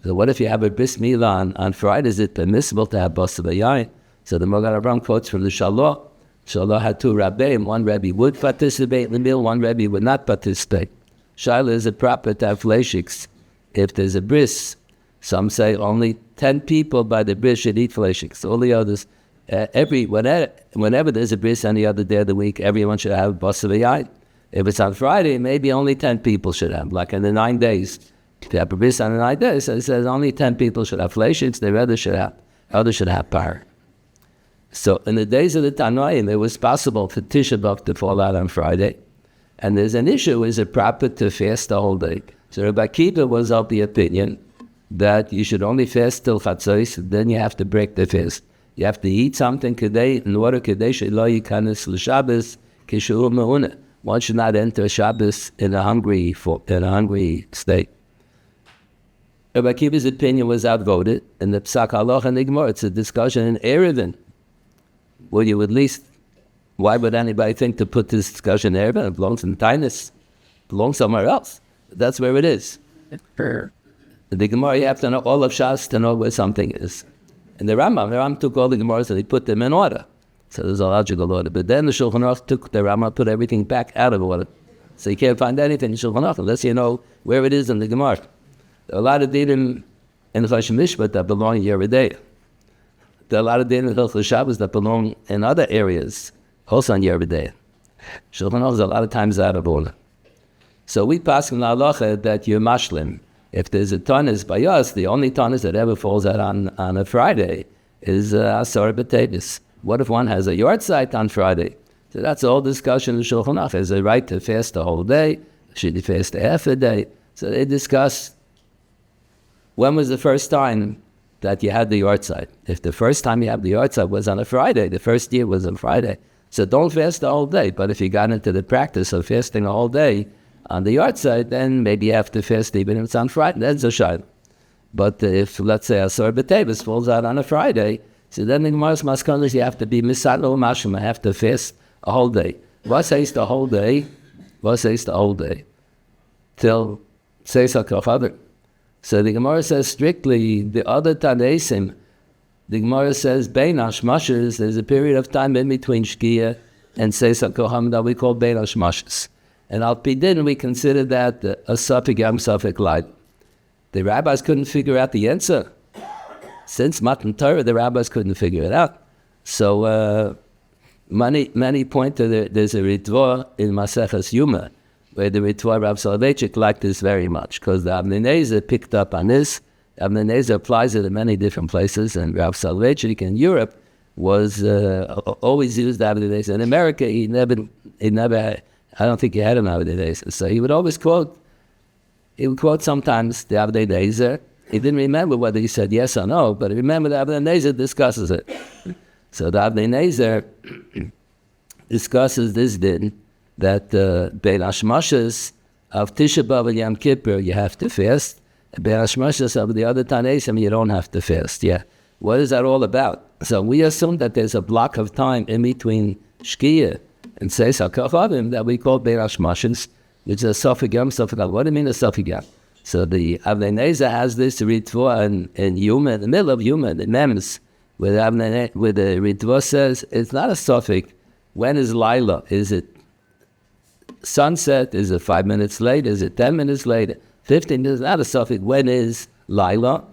So what if you have a bris milah on Friday? Is it permissible to have basar yain? So the Magen Avraham quotes from the Shalah. Shalah had two rabbeim. One rabbi would participate in the meal, one rabbi would not participate. Shaila, is it proper to have fleshiks if there's a bris? Some say only 10 people by the bris should eat flesh. So all the others, whenever there's a bris any other day of the week, everyone should have basar v'yayin. If it's on Friday, maybe only 10 people should have, like in the 9 days. If you have a bris on the 9 days, so it says only 10 people should have flesh. The others should have par. So in the days of the Tanoim, it was possible for Tisha B'Av to fall out on Friday. And there's an issue, is it proper to fast the whole day? So Rabbi Akiva was of the opinion that you should only fast till Chatzos, then you have to break the fast. You have to eat something kadei, in order kadei she'lo yikanes l'Shabbos kishu me'una. One should not enter Shabbos in a hungry state. Rabbi Akiva's opinion was outvoted, and the Psak Halacha and the Gemara, it's a discussion in Erevin. Well, you at least, why would anybody think to put this discussion in Erevin? It belongs in Tainus. It belongs somewhere else. That's where it is. The Gemara, you have to know all of Shas to know where something is. And the Rambam took all the Gemaras and he put them in order. So there's a logical order. But then the Shulchan Aruch took the Rambam, put everything back out of order. So you can't find anything in Shulchan Aruch unless you know where it is in the Gemara. There are a lot of dinim in the Choshen Mishpat that belong in Yeridei. There are a lot of dinim in Hilchos Shabbos that belong in other areas, also in Yeridei. Shulchan Aruch is a lot of times out of order. So we pass in the halacha that you're mashlim. If there's a tanis by us, the only tanis that ever falls out on a Friday is Asara b'tevis. What if one has a Yahrzeit on Friday? So that's the whole discussion in Shulchan Aruch. Is it right to fast the whole day? Should you fast half a day? So they discuss when was the first time that you had the Yahrzeit. If the first time you had the Yahrzeit was on a Friday, the first year was on Friday. So don't fast the whole day. But if you got into the practice of fasting a whole day on the Yahrzeit, then maybe you have to fast even if it's on Friday. That's a shayla. But if, let's say, Asara b'tevis falls out on a Friday, so then the Gemara's maskana is you have to be misatlo mashma, have to fast a whole day. What says the whole day? What says the whole day? Till Seis HaKochaver. So the Gemara says strictly, the other Taneisim, the Gemara says, Bein Hashmashers, there's a period of time in between Shkia and Seis HaKochaver that we call Bein Hashmashers. And Al Pidin, we consider that a Safek Yam Safek Light. The rabbis couldn't figure out the answer. Since Matan Torah, the rabbis couldn't figure it out. So many point to there's a Ritva in Maseches Yuma, where the Ritva Rav Soloveitchik liked this very much, because the Avnei Nezer picked up on this. Avnei Nezer applies it in many different places, and Rav Soloveitchik in Europe was always used the Avnei Nezer. In America, he never had, I don't think he had an Avnei Nezer. So he would always quote sometimes the Avnei Nezer. He didn't remember whether he said yes or no, but he remembered the Avnei Nezer discusses it. So the Avnei Nezer discusses this din, that Bein Hashmashas of Tisha B'Av and Yom Kippur, you have to fast. Bein Hashmashas of the other Taneisim, you don't have to fast. Yeah. What is that all about? So we assume that there's a block of time in between Shkia and Seis HaKochavim that we call Bein Hashmashas, which is a Safek Yom, Safek Al. What do you mean a Safek Yom? So the Avnei Nezer has this Ritva in Yuma, in the middle of Yuma, the Mems, where the Ritva says, it's not a Safek. When is Laila? Is it sunset? Is it 5 minutes late? Is it 10 minutes late? 15 is not a Safek. When is Laila?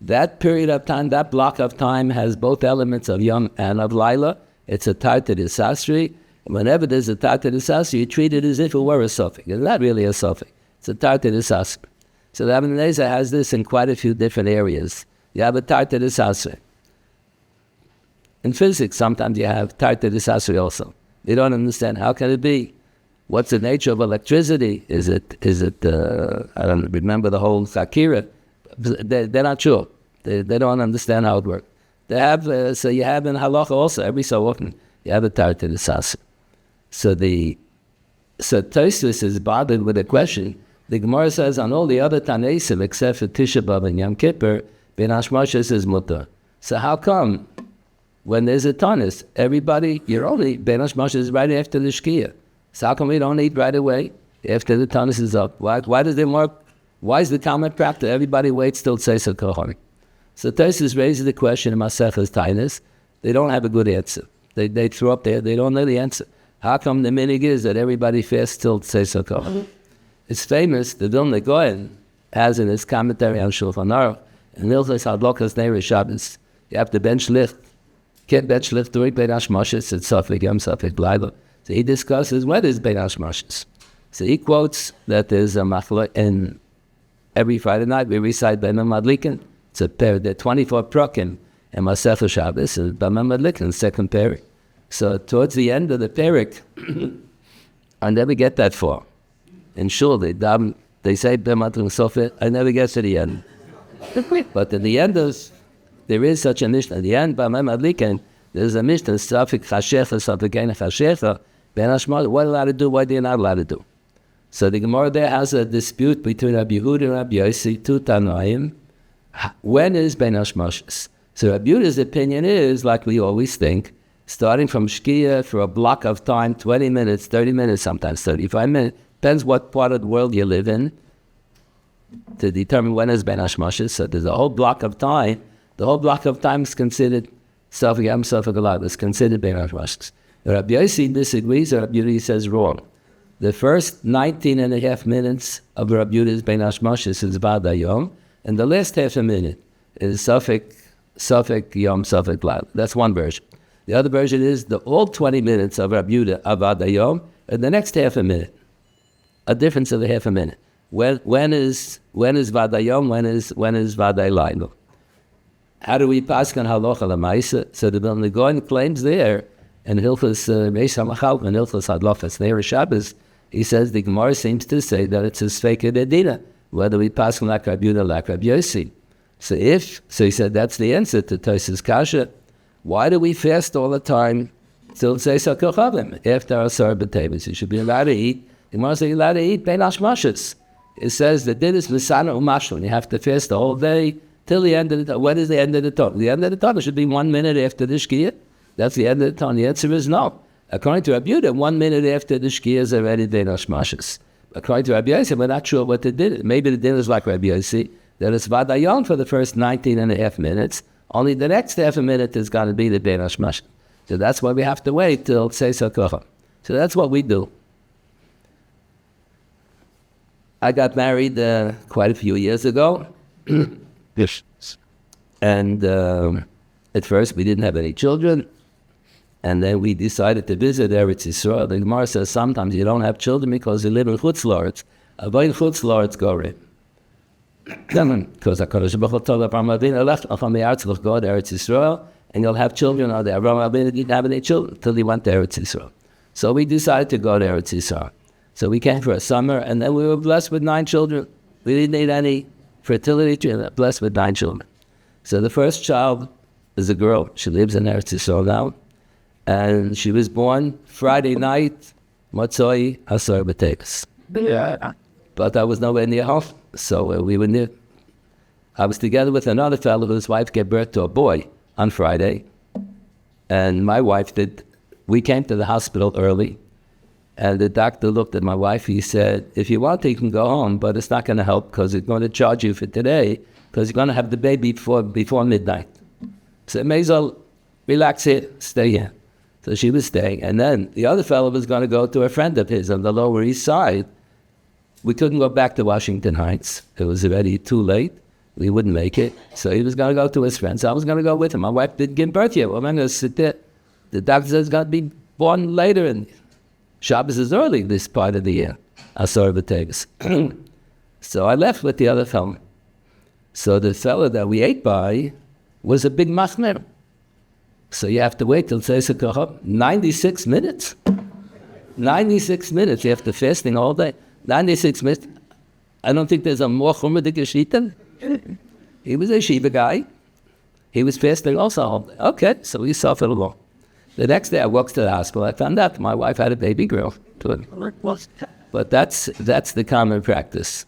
That period of time, that block of time has both elements of Yom and of Laila. It's a Tartar Sasri. Whenever there's a Tartar Sasri, you treat it as if it were a Safek. It's not really a Safek. It's a Tartar Sasri. So the Avnei Nezer has this in quite a few different areas. You have a Tartar Sasri. In physics, sometimes you have Tartar Sasri also. You don't understand, how can it be? What's the nature of electricity? Is it? I don't remember the whole Chakira. They're not sure. They don't understand how it works. They have, so you have in halacha also, every so often, you have a Tartar Sasri. So Tosfos is bothered with a question. The Gemara says on all the other Taneisim, except for Tisha B'Av and Yom Kippur, Bein Hashmashas is mutar. So how come when there's a tanis, everybody, you're only, Bein Hashmashas is right after the Shkia. So how come we don't eat right away after the tanis is up? Why does it work? Why is the common practice? Everybody waits till Seis HaKochanim. So Tosfos raises the question in Maseches Tainis. They don't have a good answer. They throw up there, they don't know the answer. How come the minig is that everybody fasts till Seis HaKochanim? It's famous, the Vilna Gaon has in his commentary on Shulchan Aruch, In Hilchos Hadlokas Neiris Shabbos, you have to bench lift. Can't bench lift during Bein Hashmoshes, it's Safek Yom, Safek Laila. So he discusses what is Bein Hashmoshes. So he quotes that there's a machlok, and every Friday night we recite Bein Madlikin. It's a pair, there are 24 prokim and Masechah Shabbos, and Bein Madlikin, second parak. So towards the end of the parak, I never get that far. In Shul, they say Bein Madlikin Sofet, I never get to the end. But in the end, there is such a Mishnah. At the end, Bein Madlikin, there's a Mishnah, Safek Chashecha, Safek Ein Chashecha, Bein Hashmoshes, what are you allowed to do, what are you not allowed to do? So the Gemara there has a dispute between Rabbi Yehuda and Rabbi Yossi, two Tanoim. When is Bein Hashmoshes? So Rabbi Yehuda's opinion is, like we always think, starting from Shkia for a block of time, 20 minutes, 30 minutes, sometimes 35 minutes, depends what part of the world you live in, to determine when is Bein Hashmoshes. So there's a whole block of time. The whole block of time is considered Safek Yom, Safek Laila. It's considered Bein Hashmoshes. Rabbi Yossi disagrees, or Rabbi Yehuda says wrong. The first 19 and a half minutes of Rabbi Yehuda's Bein Hashmoshes is Vada Yom, and the last half a minute is Safek Yom, Safek Laila. That's one version. The other version is all 20 minutes of Rabbi Yehuda of Vada Yom, and the next half a minute, a difference of a half a minute. When is Vada Yom? When is Vada Laila? How do we pass on halacha l'maisa? So the Vilna Gaon claims there, in Hilchos Reish Hamachal, in Hilchos Hadlokas Neiris Shabbos, he says the Gemara seems to say that it's a Sfeika Dedina, whether we pass on like Rabbi Yehuda, like Rabbi Yossi. So he said that's the answer to Tosfos Kasha. Why do we fast all the time till Tzeis HaKochavim after our Asara B'Tevis? You should be allowed to eat. The Gemara says you're allowed to eat Bein Hashmoshes. It says the din is Misana Umashon. You have to fast the whole day till the end of the. What is the end of the Torah? The end of the Torah should be 1 minute after the Shkia. That's the end of the Torah. The answer is no. According to Rabbi Yehuda, 1 minute after the Shkia is already Bein Hashmoshes. According to Rabbi Yossi, we're not sure what the din is. Maybe the din is like Rabbi Yossi, that it's Vada Yom for the first 19 and a half minutes. Only the next half a minute is going to be the Bein Hashmoshes. So that's why we have to wait till Tzeis HaKochavim. So that's what we do. I got married quite a few years ago. Yes. And at first we didn't have any children. And then we decided to visit Eretz Yisrael. The Gemara says sometimes you don't have children because you live in Chutz La'aretz. Avoid Chutz La'aretz Gorim. Because HaKadosh Baruch Hu told Avraham Avinu, "Lech Acham Yahrzeit, go to Eretz Yisrael, and you'll have children." Or Avraham Avinu didn't have any children until he went to Eretz Yisrael. So we decided to go to Eretz Yisrael. So we came for a summer, and then we were blessed with 9 children. We didn't need any fertility treatment, blessed with 9 children. So the first child is a girl. She lives in Eretz Yisrael now. And she was born Friday night, Motzoi Asar B'Tevis. Yeah. But I was nowhere near home, so we were near. I was together with another fellow whose wife gave birth to a boy on Friday. And my wife did. We came to the hospital early, and the doctor looked at my wife. He said, "If you want, you can go home, but it's not going to help because it's going to charge you for today because you're going to have the baby before midnight. So may as well relax here, stay here." So she was staying. And then the other fellow was going to go to a friend of his on the Lower East Side. We couldn't go back to Washington Heights. It was already too late. We wouldn't make it. So he was going to go to his friend. So I was going to go with him. My wife didn't give birth yet. Well, I'm going to sit there. The doctor says it's going to be born later. And Shabbos is early this part of the year. Asar B'Tevis. So I left with the other fellow. So the fellow that we ate by was a big machmer. So you have to wait till Tzeis HaKochavim. 96 minutes. 96 minutes after fasting all day. 96 minutes. I don't think there's a more chumrah shita. He was a Shiva guy. He was fasting also all day. Okay, so we suffered along. The next day I walked to the hospital. I found out my wife had a baby girl. But that's the common practice.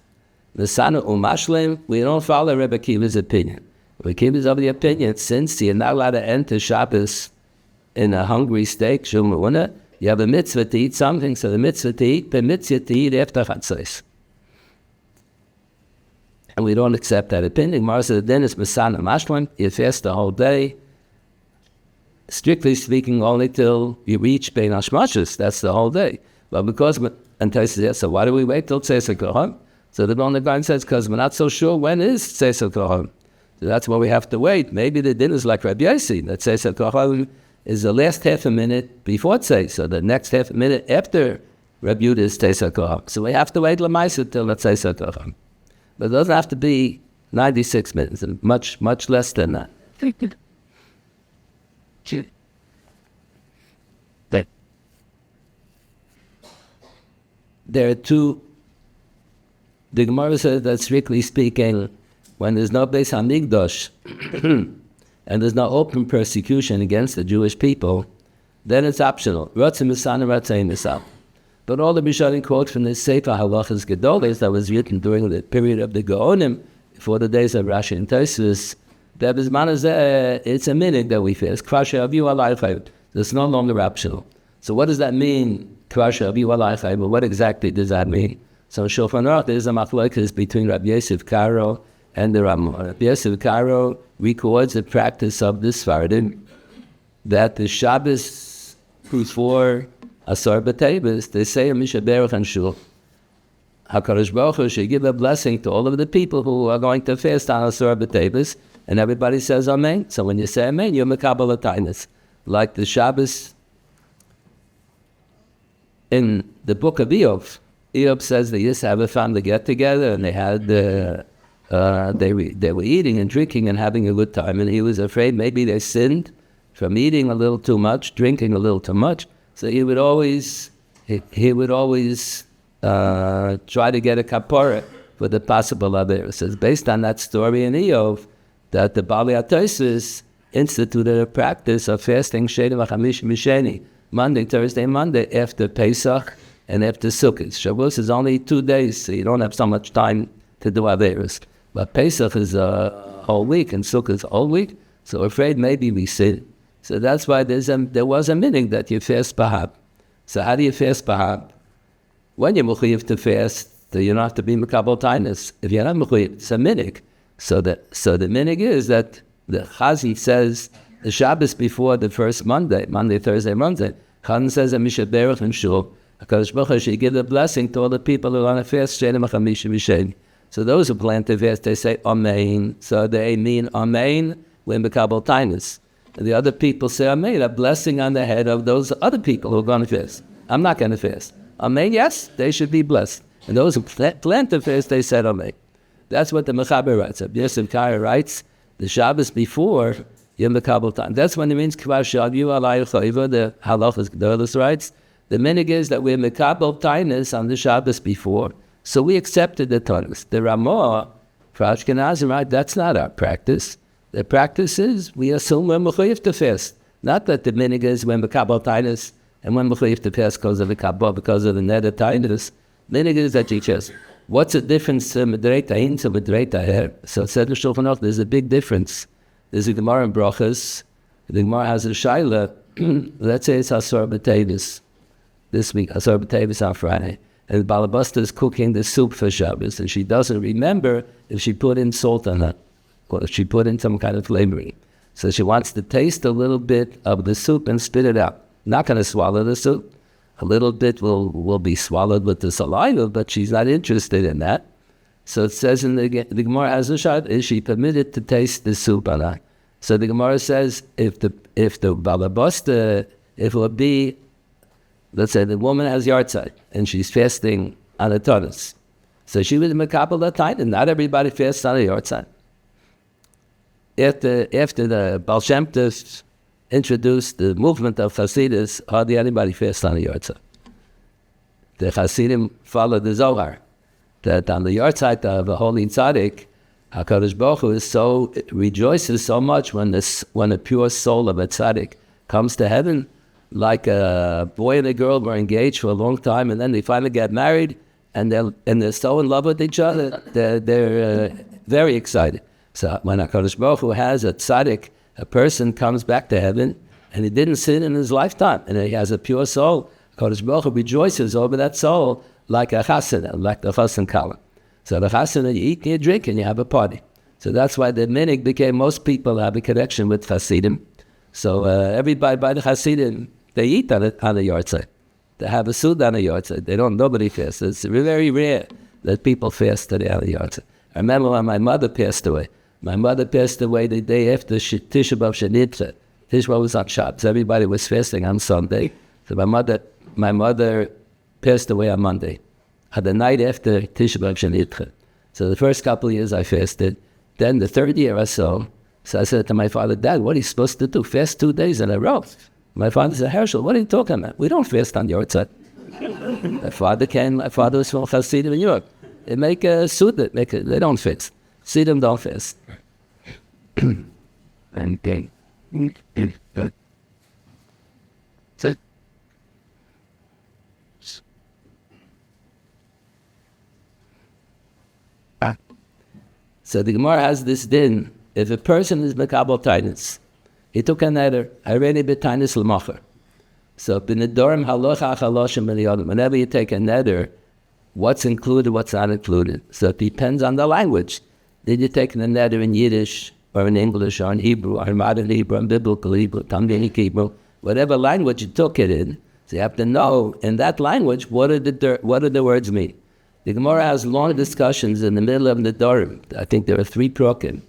The Sana Umashlim, we don't follow Rebbe Kiva's opinion. Rebbe Kiva's of the opinion, since you're not allowed to enter Shabbos in a hungry state, Shumauna, you have a mitzvah to eat something, so the mitzvah to eat, permits you to eat after Chatzos. And we don't accept that opinion. Mara said, then it's Masana Mashlim, you fast the whole day, strictly speaking, only till you reach Bein Hashmoshes, that's the whole day. But because, and Tais says, so why do we wait till Tzeis HaKochavim? So the Vilna Gaon says, because we're not so sure when is Tzeis HaKochavim. So that's why we have to wait. Maybe the din is like Rabbi Yossi, that says that is the last half a minute before Tzei, so the next half a minute after Rabbi Yehuda is Tzei Kocham. So we have to wait Lamaisa till the Tzei Kocham. But it doesn't have to be 96 minutes, much less than that. There are two. The Gemara says that strictly speaking, when there's no Beis Hamikdash and there's no open persecution against the Jewish people, then it's optional. Ratzim Misan and Ratzim Misan. But all the Rishonim quote from this Sefer Halachas Gedolos that was written during the period of the Gaonim, before the days of Rashi and Tosfos, that it's a minute that we fast. It's no longer optional. So what does that mean? What exactly does that mean? So Shulchan Aruch, there's a machlokes between Rabbi Yosef Karo and the Ramah. Rabbi Yosef Karo records the practice of the Sfardim that the Shabbos before Asar B'Teves, they say a Mishaberach and Shul. HaKadosh Baruch Hu should give a blessing to all of the people who are going to fast on Asar B'Teves, and everybody says Amen. So when you say Amen, you're Mekabel Ataynis. Like the Shabbos in the book of Eov. Eov says they used to have a family get together, and they had they were eating and drinking and having a good time, and he was afraid maybe they sinned from eating a little too much, drinking a little too much. So he would always try to get a kapara for the possible other. It says based on that story in Eov that the Bali HaTosfos instituted a practice of fasting Sheni v'Chamish Misheni, Monday, Thursday, Monday, after Pesach and after Sukkot. Shavuos is only 2 days, so you don't have so much time to do Averos. But Pesach is a whole week, and Sukkot is a whole week, so we're afraid maybe we sin. So that's why there was a meaning that you fast Bahab. So how do you fast Bahab? When you're mechuyev to fast, you don't have to be Mekabel Tainus. If you're not mechuyev, it's a minig. So the minig is that the Chazi says the Shabbos before the first Monday, Thursday, Monday, Chazan says a Mishaberach and Shul. HaKadosh Baruch Hu should give the blessing to all the people who are on a fast, Sheni Machamish Misheni. So those who plan to fast, they say Amen. So they mean Amen when Mekabel Tainus. And the other people say Amen, a blessing on the head of those other people who are going to fast. I'm not going to fast. Amen, yes, they should be blessed. And those who plan to fast, they said Amen. That's what the Mechaber writes. Yosef Kara writes, the Shabbos before Yom Mekabel Tainus. That's when it means Kvar Shavu Alayil Chayva, the Halachas Gedolos writes. The minig is that we're Mekabel Tainus on the Shabbos before. So we accepted the Tainus. The Ramah, for Ashkenazim, right, that's not our practice. The practice is we assume we're mechuyev to fast. Not that the minig is when Mekabel Tainus and when mechuyev to fast because of the Kabbalah, because of the Neder Tainus. Minig is that teaches. What's the difference Medrei Ta'in to Medrei Ta'her? So it said in Shulchan Aruch, there's a big difference. There's a Gemara in Brachas. The Gemara has a Shaila. Let's say it's Asar B'Teves. This week, Asar B'Teves on Friday. And Balabasta is cooking the soup for Shabbos, and she doesn't remember if she put in salt or not, or if she put in some kind of flavoring. So she wants to taste a little bit of the soup and spit it out. Not going to swallow the soup. A little bit will be swallowed with the saliva, but she's not interested in that. So it says in the Gemara has a shot, is she permitted to taste the soup or not? So the Gemara says if the Balabasta, if it would be, let's say the woman has Yahrzeit and she's fasting on a Tainus. So she was Mekabel Tainus, and not everybody fasts on a Yahrzeit. After the Baal Shem Tov introduced the movement of Hasidus, hardly anybody fasts on a Yahrzeit. The Hasidim followed the Zohar, that on the Yahrzeit of a holy tzaddik, HaKadosh Baruch Hu rejoices so much when a pure soul of a tzaddik comes to heaven, like a boy and a girl were engaged for a long time, and then they finally get married, and they're so in love with each other, they're very excited. So when HaKadosh Baruch Hu has a tzaddik, a person comes back to heaven, and he didn't sin in his lifetime, and he has a pure soul, HaKadosh Baruch Hu rejoices over that soul like a chasana, like the chassan kala. So the chasana, you eat and you drink and you have a party. So that's why the minig became, most people have a connection with Hasidim. So everybody by the Hasidim, they eat on a Yahrzeit. They have a suda on a Yahrzeit. Nobody fasts. It's very rare that people fast today on a Yahrzeit. I remember when my mother passed away, My mother passed away the day after Tisha B'Av Shenitza. Tisha B'Av was on Shabbos. Everybody was fasting on Sunday. So my mother passed away on Monday, the night after Tisha B'Av Shenitza. So the first couple of years I fasted. Then the third year or so I said to my father, Dad, what are you supposed to do? Fast 2 days in a row? My father said, Hershel, what are you talking about? We don't fast on Yahrzeit. My father was from Hasidim in Europe. They make a suda, they don't fast. Hasidim don't fast. Okay. So the Gemara has this din. If a person is mekabel tainus, he took a neder, already b'tainus l'macher. So b'nedorim halacha chaloshim b'niyodim. Whenever you take a neder, what's included, what's not included. So it depends on the language. Did you take the neder in Yiddish, or in English, or in Hebrew, or in modern Hebrew, or biblical Hebrew, Talmudic Hebrew, whatever language you took it in, so you have to know in that language what do the words mean. The Gemara has long discussions in the middle of the Nedorim. I think there are 3 prokim.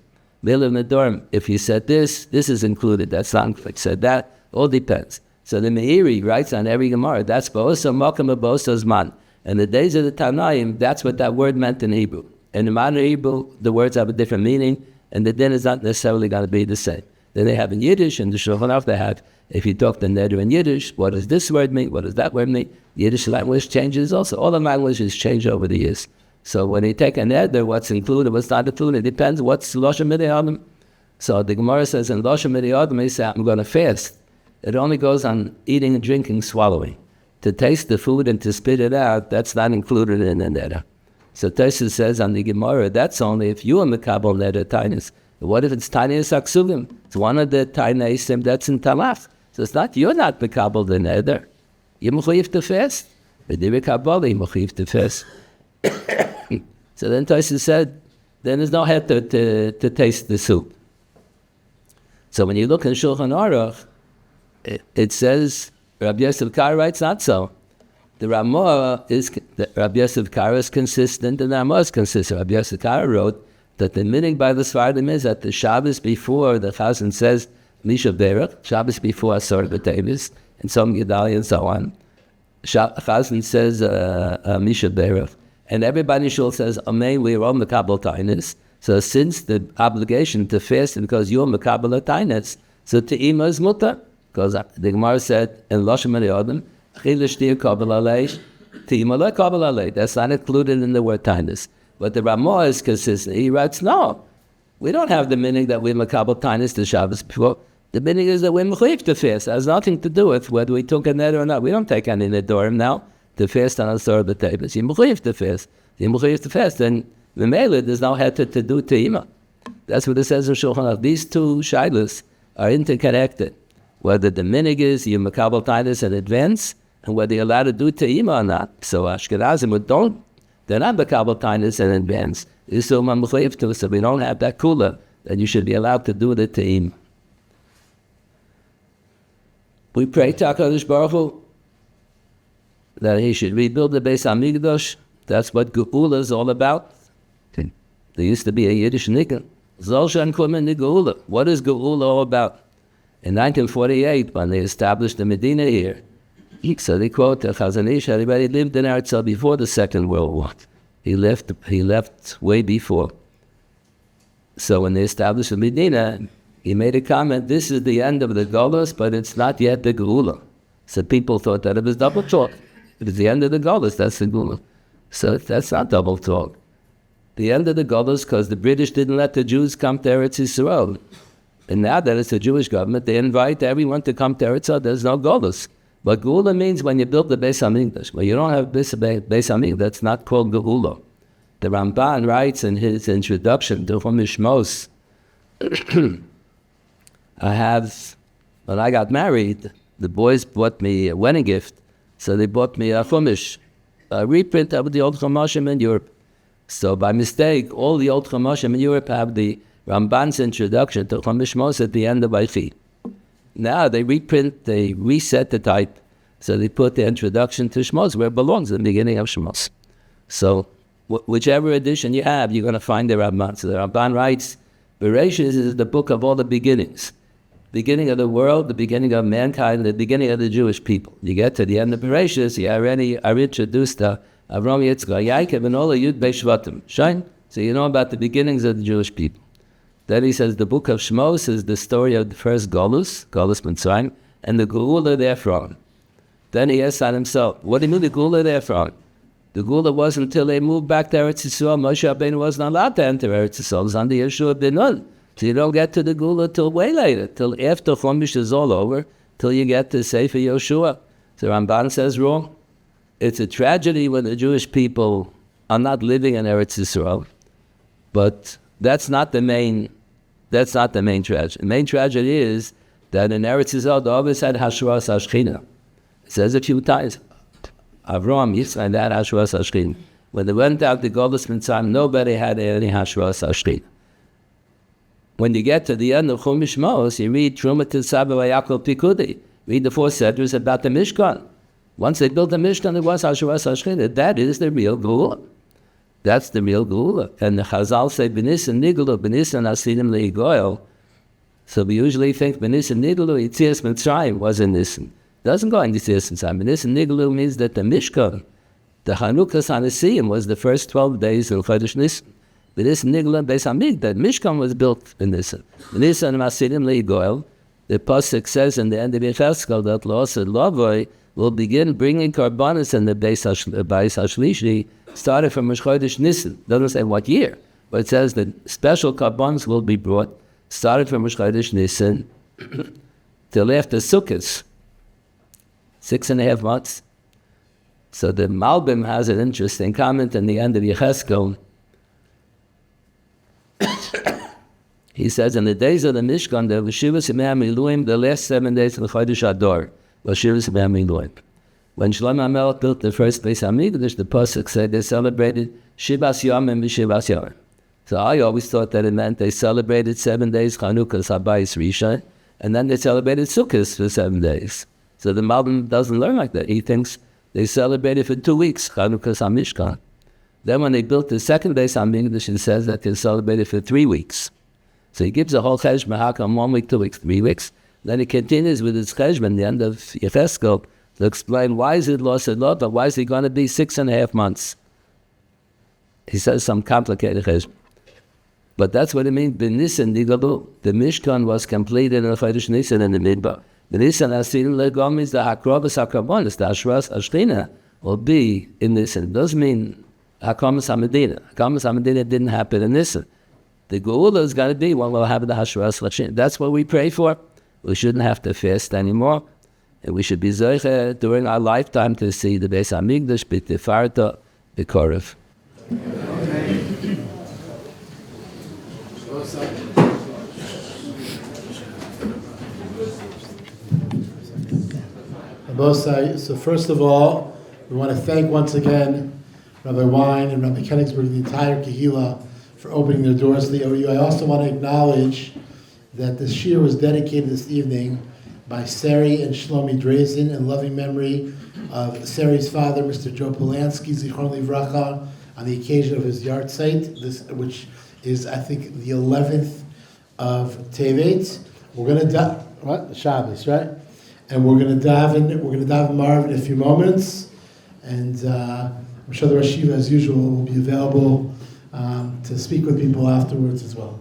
Middle of the Nedorim, if you said this is included. That's not if you said that. All depends. So the Meiri writes on every Gemara, that's Bo'osa Makam Bo'osa Zman. And the days of the Tanaim, that's what that word meant in Hebrew. In the modern Hebrew, the words have a different meaning, and the din is not necessarily going to be the same. Then they have in Yiddish, and the Shulchan Aruch they have, if you talk the neder in Yiddish, what does this word mean? What does that word mean? Yiddish language changes also. All the languages change over the years. So when you take a neder, what's included, what's not included, it depends what's Loshem Midiyadim. So the Gemara says in Loshem Midiyadim, he said, I'm going to fast. It only goes on eating and drinking, swallowing. To taste the food and to spit it out, that's not included in the neder. So Tosfos says on the Gemara, that's only if you are mekabel neder tainus. What if it's tainus aksuvim? It's one of the tainusim that's in Tanakh. So it's not, you're not mekabel the neder. You're mechuyev to fast. But you're mekabel, you're mechuyev to fast. So then Tosfos said, then there's no head to taste the soup. So when you look in Shulchan Aruch, it says, Rabbi Yosef Kara writes not so. The Ramah is, Rabbi Yosef Kara is consistent, and the Ramah is consistent. Rabbi Yosef Kara wrote that the meaning by the Sfardim is that the Shabbos before, the Chazan says, Misha Berach, Shabbos before Asara B'Tevis, and some Gedali and so on. Chazan says Misha Berach. And everybody in Shul says, Amen, we are all Mekabel Tainus. So since the obligation to fast is because you're Mekabel Tainus, so Te'ima is Mutter. Because the Gemara said, in Loshem Midiyadim, Chilish Tir Kabel Alei, Te'ima Le Kabel Alei. That's not included in the word Tainus. But the Ramah is consistent. He writes, no, we don't have the meaning that we're Mekabel Tainus to Shabbos before. The meaning is that we're Mechuyev to fast. It has nothing to do with whether we took a neder or not. We don't take any nedorim now to fast on Asara B'Tevis. You're Mechuyev to fast. You're Mechuyev to fast. And the Mele, there's no head to do Te'ima. That's what it says in Shulchan Aruch. These two shilas are interconnected. Whether the minig is you're Mekabel Tainus in advance, and whether you're allowed to do Te'ima or not. So Ashkenazim they're not Mekabel Tainus in advance. So we don't have that kula that you should be allowed to do the Te'ima. We pray to HaKadosh Baruch Hu that he should rebuild the Beis HaMikdash. That's what Geula is all about. There used to be a Yiddish nickname. Zolshan Kumen Geula. What is Geula all about? In 1948, when they established the Medina here, so they quote the Chazon Ish, everybody lived in Yahrzeit before the Second World War. He left way before. So when they established the Medina, he made a comment, this is the end of the Golos, but it's not yet the Geula. So people thought that it was double talk. It was the end of the Golos, that's the Geula. So that's not double talk. The end of the Golos, because the British didn't let the Jews come to Eretz Yisrael. And now that it's a Jewish government, they invite everyone to come to Eretz Yisrael, there's no Golos. But Geula means when you build the Beis HaMikdash. When you don't have Beis HaMikdash, that's not called Geula. The Ramban writes in his introduction to Shmos, when I got married, the boys bought me a wedding gift, so they bought me a Chumash, a reprint of the old Chumashim in Europe. So by mistake, all the old Chumashim in Europe have the Ramban's introduction to Chumash Shmos at the end of Vaychi. Now they reset the type, so they put the introduction to Shmos where it belongs, in the beginning of Shmos. So whichever edition you have, you're going to find the Ramban. So the Ramban writes, Bereshis is the book of all the beginnings. Beginning of the world, the beginning of mankind, the beginning of the Jewish people. You get to the end of Bereshis, you already are introduced to Avram, Yitzchak, Yaakov, and all the Yud Beis Shvatim. Shine? So you know about the beginnings of the Jewish people. Then he says the book of Shmos is the story of the first Golus Mitzrayim, and the Geula therefrom. Then he asks on himself, what do you mean the Geula therefrom? The Geula wasn't until they moved back to Eretz Yisrael. Moshe Rabbeinu wasn't allowed to enter Eretz Yisrael. It was under Yeshua ben Nun. So you don't get to the Geula till way later, till after Chumash is all over, till you get to Sefer Yeshua. So Ramban says wrong. It's a tragedy when the Jewish people are not living in Eretz Yisrael, but that's not the main tragedy. The main tragedy is that in Eretz Yisrael, they always had Hashras HaShechina. It says a few times, Avram, Yitzchak, and that Hashras HaShechina. When they went out to Golus Mitzrayim, nobody had any Hashras HaShechina. When you get to the end of Chumash Shmos, you read Truma Tisab Vayakol Pikudi. Read the 4 Sedras about the Mishkan. Once they built the Mishkan, it was Hashras HaShechina. That is the real Geula. That's the real Geula. And the Chazal say, B'nisan Nigulu, B'nisan Asidim Le'igoyel. So we usually think B'nisan Nigulu, Yitzias Mitzrayim was in Nisan. Doesn't go in Yitzias Mitzrayim. B'nisan Nigulu means that the Mishkan, the Chanukas HaNesiim, was the first 12 days of Chodesh Nisan. B'nisan Nigulu Beis Hamikdash, that Mishkan was built in Nisan. B'nisan Asidim Le'igoyel. The Pasuk says in the end of Hershel that Lo'asad Lavoi will begin bringing Karbanis in the Beis HaShlishi, started from Chodesh Nisan. Doesn't say what year, but it says that special Karbanis will be brought, started from Chodesh Nisan till after Sukkot, 6.5 months. So the Malbim has an interesting comment in the end of Yecheskel. He says, in the days of the Mishkan, the Shivas Yemei Miluim, the last 7 days of the Chodesh Adar, was Shivas Yemei Miluim. When Shlomo HaMelech built the first Beis HaMikdash, the Pasuk said they celebrated Shivas Yomim v'Shivas Yomim. So I always thought that it meant they celebrated 7 days Chanukas Habayis Rishon, and then they celebrated Sukkot for 7 days. So the Malbim doesn't learn like that. He thinks they celebrated for 2 weeks Chanukas HaMishkan. Then when they built the second Beis HaMikdash, it says that they celebrated for 3 weeks. So he gives a whole cheshbon, how come 1 week, 2 weeks, 3 weeks? Then he continues with his cheshbon, the end of Yecheskel, to explain why is it lost at law, but why is it going to be 6.5 months? He says some complicated cheshbon. But that's what it means, B'nisan Nigalu. The Mishkan was completed in the Chodesh Nisan in the Midbar. B'nisan Asidim Legom means the Hakrobas HaKarbonis, the Hashras HaShechina, will be in Nisan. It doesn't mean Hakamas HaMedina. Hakamas HaMedina didn't happen in Nisan. The Geula is going to be when we'll have the Hashras HaShechina. That's what we pray for. We shouldn't have to fast anymore. And we should be Zoche during our lifetime to see the Beis HaMikdash, B'Tifarta, B'Korev. So first of all, we want to thank once again Rabbi Wein and Rabbi Koenigsberg, the entire Kehillah, for opening their doors to the OU. I also want to acknowledge that this shir was dedicated this evening by Sari and Shlomi Drazen in loving memory of Sari's father, Mr. Joe Polanski, Zichron Livracha, on the occasion of his Yahrzeit, which is, I think, the 11th of Tevet. We're going to Shabbos, right? And we're going to daven Marv in a few moments, and I'm sure the Rosh Yeshiva, as usual, will be available to speak with people afterwards as well.